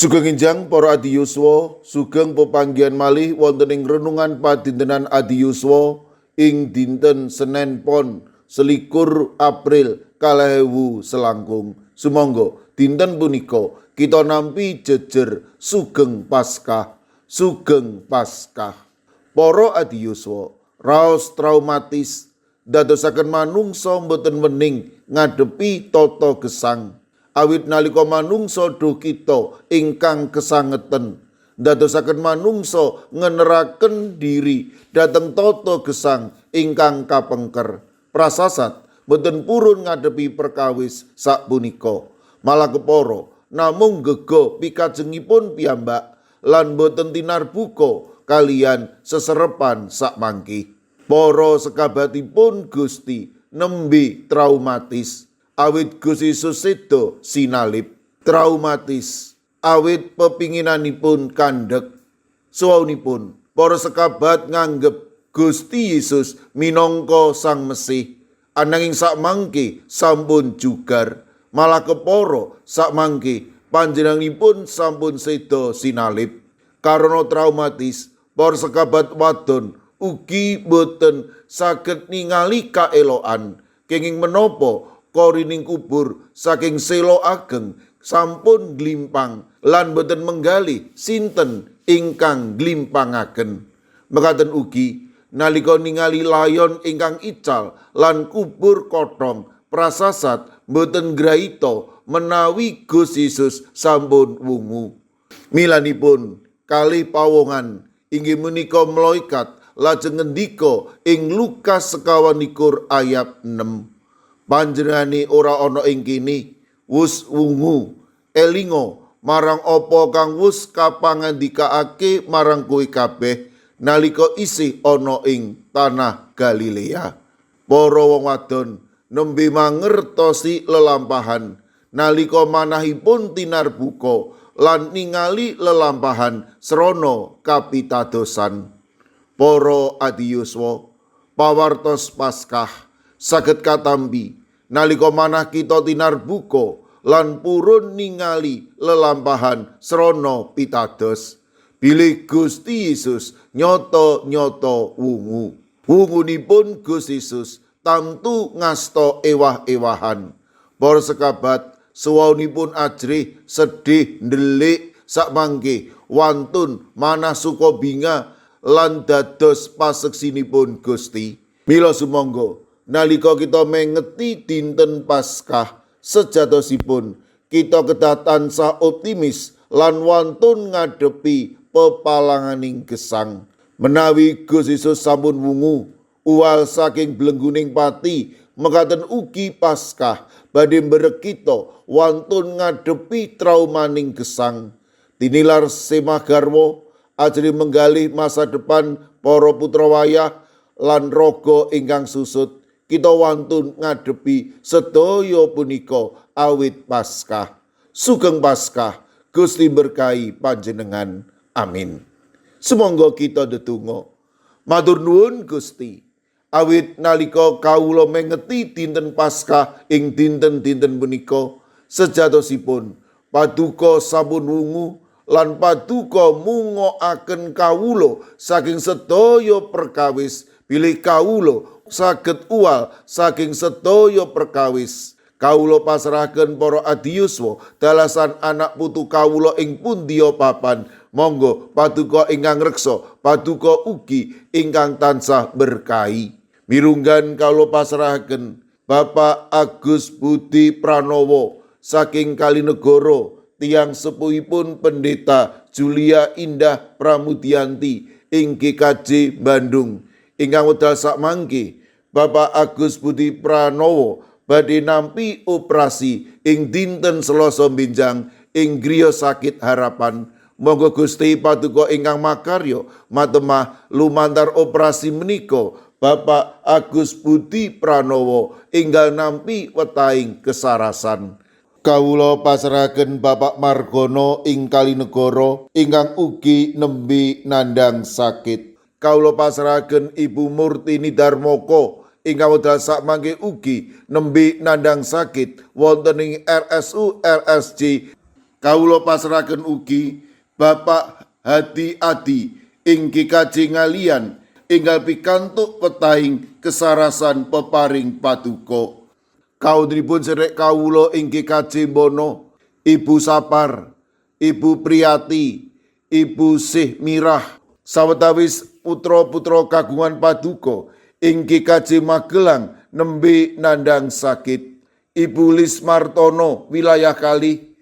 Sugeng enjang para adi yuswa, sugeng pepanggihan malih wonten ing renungan padintenan adi yuswa ing dinten Senen Pon 21 April 2020. Sumangga dinten punika kita nampi jejer sugeng Paskah. Sugeng Paskah. Para adi yuswa, raos traumatis dadosaken manungsa boten wening ngadepi tata gesang. Awit nalika manungsa duh kita ingkang kesangeten dadosaken manungsa ngeneraken diri dhateng tata gesang ingkang kapengker. Prasasat boten purun ngadepi perkawis sapunika. Malah kepara namung gega pikajengipun piyambak lan boten tinarbuka kalian seserepan sakmangke. Para sekabatipun Gusti nembe traumatis. Awit Gusti Yesus seda sinalip. Traumatis awit pepinginanipun kandhek. Suwunipun para sekabat nganggep Gusti Yesus minangka Sang Mesih, ananging sakmangke sampun jugar. Malah kepara sakmangke panjenenganipun sampun seda sinalip. Karena traumatis, para sekabat wadon ugi boten saged ningali kaelokan kenging menapa korining kubur saking selo ageng sampun glimpang lan boten menggali sinten ingkang glimpangaken. Mekaten ugi nalika ningali layon ingkang ical lan kubur kothong, prasasat boten graita menawi Gusti Yesus sampun wungu. Milanipun kalih pawongan inggih menika malaikat lajeng ngendika ing Lukas 21 ayat 6. Panjenengane ora ana ing kene, wus wungu, elinga marang apa kang wus kapangandikaake marang kowe kabeh nalika isih ana ing tanah Galilea. Para wong wadon nembe mangertosi lelampahan nalika manahipun tinarbuka lan ningali lelampahan srana kapitadosan. Para adi yuswa, pawartos Paskah saged katampi nalika manah kita tinarbuka lan purun ningali lelampahan srana pitados bilih Gusti Yesus nyata-nyata wungu. Wungunipun Gusti Yesus tamtu ngasta ewah-ewahan. Para sekabat suwunipun ajrih sedih ndelik sakmangke wantun manah suka binga lan dados paseksinipun Gusti. Mila sumangga nalika kita mengeti dinten Paskah sejatosipun kita kedah tansah optimis lan wantun ngadepi pepalanganing gesang. Menawi Gusti Yesus sampun wungu uwal saking blengguning pati, mekaten ugi Paskah badhe mberek kita wantun ngadepi traumaning gesang. Tinilar semah garwa ajri menggalih masa depan para putra wayah lan raga ingkang susut. Kita wantun ngadepi sedaya punika awit Paskah. Sugeng Paskah, Gusti berkahi panjenengan. Amin. Sumangga kita ndedonga. Matur nuwun Gusti, awit nalika kawula mengeti dinten Paskah ing dinten-dinten punika sejatosipun paduka sampun wungu lan paduka mungokaken kawula saking sedaya perkawis bilih kawula saged uwal saking sedaya perkawis. Kawula pasrahaken para adi yuswa dalasan anak putu kawula ing pundiya papan. Monggo paduka ingkang reksa, paduka ugi ingkang tansah berkahi. Mirunggan kawula pasrahaken Bapak Agus Budi Pranowo saking Kalinegoro, tiyang sepuhipun Pendeta Julia Indah Pramudianti ing GKJ Bandung. Ingkang wedal sakmangke Bapak Agus Budi Pranowo badhe nampi operasi ing dinten Selasa benjang ing griya sakit harapan. Monggo Gusti paduka ingkang makarya matemah lumantar operasi menika Bapak Agus Budi Pranowo enggal nampi wetahing kesarasan. Kawula pasrahaken Bapak Margono ing Kalinegoro ingkang ugi nembe nandhang sakit. Kawula pasrahaken Ibu Murtini Darmoko ingkang wedal sakmangke ugi nembe nandhang sakit wonten ing RSU RSJ Kawula pasrahaken ugi Bapak Hadi-adi ing GKJ Ngalian ingkang pikantuk petahing kesarasan peparing paduka. Kaunipun sedherek kawula ing GKJ Bono, Ibu Sapar, Ibu Priyati, Ibu Sih Mirah, sawetawis putra-putra kagungan paduka ing GKJ Magelang nembe nandhang sakit. Ibu Lis Martono wilayah Kalih,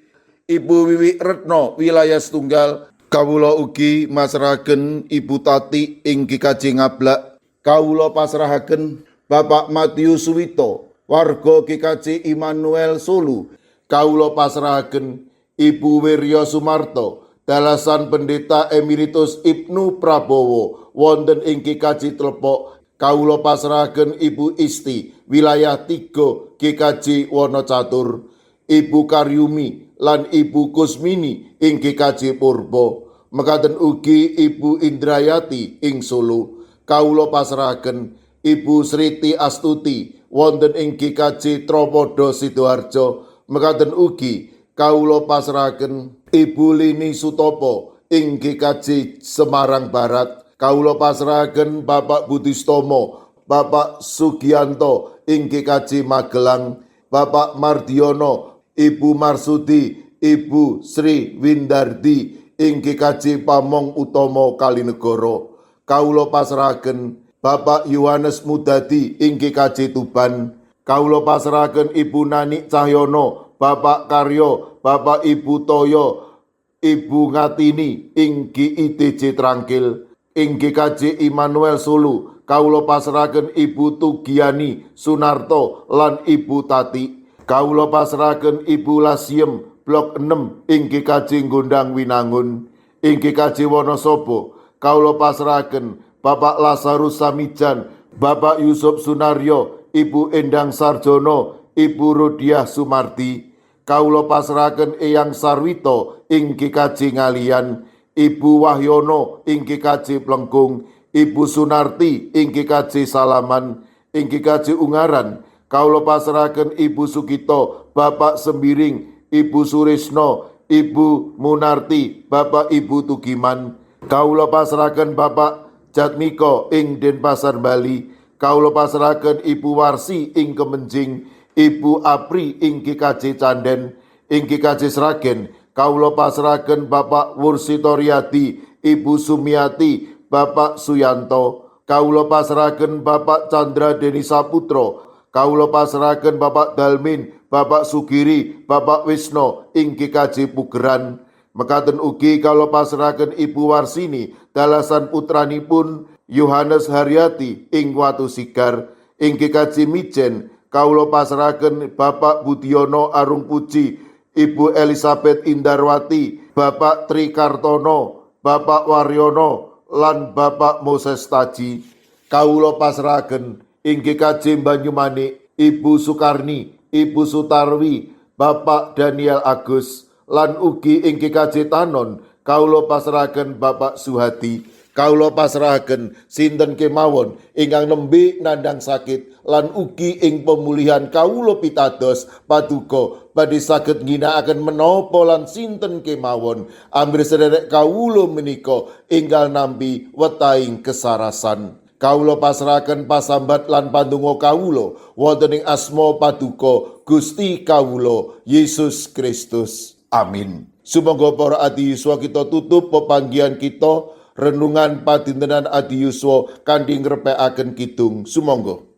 Ibu Wiwi Retno wilayah Setunggal. Kawula ugi masrahaken Ibu Tati ing GKJ Ngablak. Kawula pasrahaken Bapak Matius Suwito warga GKJ Immanuel Solo. Kawula pasrahaken Ibu Wirya Sumarto dalasan Pendeta Emeritus Ibnu Prabowo wonten ing GKJ Tlepok. Kawula pasrahaken Ibu Isti wilayah 3 GKJ Wonocatur, Ibu Karyumi lan Ibu Kusmini ing GKJ Purbo. Mekaten ugi Ibu Indrayati ing Solo. Kawula pasrahaken Ibu Sriti Astuti wonten ing GKJ Tropodo Sidoarjo. Mekaten ugi kawula pasrahaken Ibu Lini Sutopo ing GKJ Semarang Barat. Kawula pasrahaken Bapak Budistomo, Bapak Sugianto ing GKJ Magelang, Bapak Mardiono, Ibu Marsudi, Ibu Sri Windardi ing GKJ Pamong Utomo Kalinegoro. Kawula pasrahaken Bapak Yohanes Mudadi ing GKJ Tuban. Kawula pasrahaken Ibu Nani Cahyono, Bapak Karyo, Bapak Ibu Toyo, Ibu Ngatini ing GIDJ Trangkil. Ing GKJ Immanuel Solo, kawula pasrahaken Ibu Tugiani Sunarto lan Ibu Tati. Kawula pasrahaken Ibu Lasiem Blok 6 ing GKJ Gondang Winangun. Ing GKJ Wonosobo, kawula pasrahaken Bapak Lazarus Samijan, Bapak Yusuf Sunaryo, Ibu Endang Sarjono, Ibu Rodiah Sumardi. Kawula pasrahaken Eyang Sarwito ing GKJ Ngalian, Ibu Wahyono ing GKJ Plengkung, Ibu Sunarti ing GKJ Salaman. Ing GKJ Ungaran, kawula pasrahaken Ibu Sukito, Bapak Sembiring, Ibu Surisno, Ibu Munarti, Bapak Ibu Tugiman. Kawula pasrahaken Bapak Jatmiko ing Denpasar Bali. Kawula pasrahaken Ibu Warsi ing Kemenjing, Ibu Apri ing GKJ Canden. Ing GKJ Sragen, kawula pasrahaken Bapak Wursitoryadi, Ibu Sumiati, Bapak Suyanto. Kawula pasrahaken Bapak Chandra Deni Saputro. Kawula pasrahaken Bapak Dalmin, Bapak Sugiri, Bapak Wisno ing GKJ Pugeran. Mekaten ugi kawula pasrahaken Ibu Warsini dalasan putranipun Yohanes Haryati ing Watu Sigar. Ing GKJ Mijen, kawula pasrahaken Bapak Budiono Arung Puji, Ibu Elizabeth Indarwati, Bapak Tri Kartono, Bapak Waryono lan Bapak Moses Taji. Kawula pasrahaken ing GKJ Banyumanik, Ibu Sukarni, Ibu Sutarwi, Bapak Daniel Agus lan ugi ing GKJ Tanon kawula pasrahaken Bapak Suhadi. Kawula pasrahaken sinten kemawon ingkang nembe nandhang sakit lan ugi ing pemulihan kawula pitados paduka badhe saged ngginakaken menapa lan sinten kemawon ambrih sedherek kawula menika enggal nampi wetahing kesarasan. Kawula pasrahaken pasambat lan pandonga kawula wonten ing asma paduka Gusti kawula Yesus Kristus. Amin. Sumangga para adi yuswa kita tutup pepanggihan kita renungan padintenan adi yuswa kanthi ngrepekaken kidung. Sumangga.